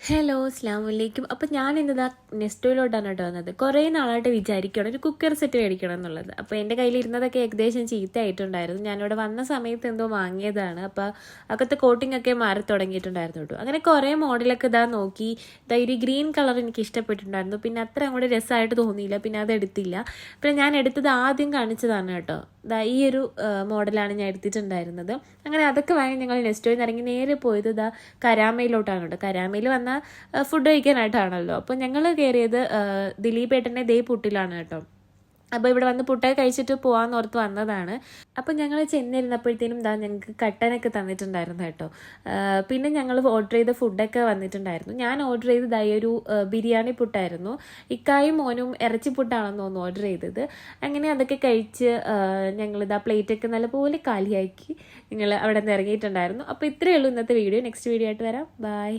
Hello അസ്സലാമലൈക്കും. അപ്പോൾ ഞാൻ ഇന്നിതാ നെസ്റ്റോയിലോട്ടാണ് കേട്ടോ വന്നത്. കുറേ നാളായിട്ട് വിചാരിക്കുകയാണ് ഒരു കുക്കർ സെറ്റ് മേടിക്കണം എന്നുള്ളത്. അപ്പോൾ എൻ്റെ കയ്യിലിരുന്നതൊക്കെ ഏകദേശം ചീത്തയായിട്ടുണ്ടായിരുന്നു. ഞാനിവിടെ വന്ന സമയത്ത് എന്തോ വാങ്ങിയതാണ്. അപ്പോൾ അകത്തെ കോട്ടിംഗ് ഒക്കെ മാറി തുടങ്ങിയിട്ടുണ്ടായിരുന്നു കേട്ടോ. അങ്ങനെ കുറേ മോഡലൊക്കെ ഇതാ നോക്കി. ഇതാ ഒരു ഗ്രീൻ കളർ എനിക്ക് ഇഷ്ടപ്പെട്ടിട്ടുണ്ടായിരുന്നു. പിന്നെ അത്ര അങ്ങോട്ട് രസമായിട്ട് തോന്നിയില്ല. പിന്നെ അത് എടുത്തില്ല. പിന്നെ ഞാൻ എടുത്തത് ആദ്യം കാണിച്ചതാണ് കേട്ടോ. ഇതാ ഈ ഒരു മോഡലാണ് ഞാൻ എടുത്തിട്ടുണ്ടായിരുന്നത്. അങ്ങനെ അതൊക്കെ വാങ്ങി ഞങ്ങൾ നെസ്റ്റോയിൽ നിന്ന് ഇറങ്ങി നേരെ പോയത് ഇതാ കരാമയിലോട്ടാണ് കേട്ടോ. കരാമയിൽ വന്ന ഫുഡ് കഴിക്കാനായിട്ടാണല്ലോ. അപ്പോൾ ഞങ്ങൾ കയറിയത് ദിലീപ് ഏട്ടൻ്റെ ദേ പുട്ടിലാണ് കേട്ടോ. അപ്പോൾ ഇവിടെ വന്ന് പുട്ടൊക്കെ കഴിച്ചിട്ട് പോകാമെന്ന് ഓർത്ത് വന്നതാണ്. അപ്പോൾ ഞങ്ങൾ ചെന്നിരുന്നപ്പോഴത്തേനും ഇതാ ഞങ്ങൾക്ക് കട്ടനൊക്കെ തന്നിട്ടുണ്ടായിരുന്നു കേട്ടോ. പിന്നെ ഞങ്ങൾ ഓർഡർ ചെയ്ത ഫുഡൊക്കെ വന്നിട്ടുണ്ടായിരുന്നു. ഞാൻ ഓർഡർ ചെയ്തത് ഒരു ബിരിയാണി പുട്ടായിരുന്നു. ഇക്കായും മോനും ഇറച്ചി പുട്ടാണെന്ന് തോന്നുന്നു ഓർഡർ ചെയ്തത്. അങ്ങനെ അതൊക്കെ കഴിച്ച് ഞങ്ങളിതാ പ്ലേറ്റൊക്കെ നല്ലപോലെ കാലിയാക്കി ഞങ്ങൾ അവിടെ നിന്ന് ഇറങ്ങിയിട്ടുണ്ടായിരുന്നു. അപ്പോൾ ഇത്രയേ ഉള്ളൂ ഇന്നത്തെ വീഡിയോ. നെക്സ്റ്റ് വീഡിയോ ആയിട്ട് വരാം. ബൈ.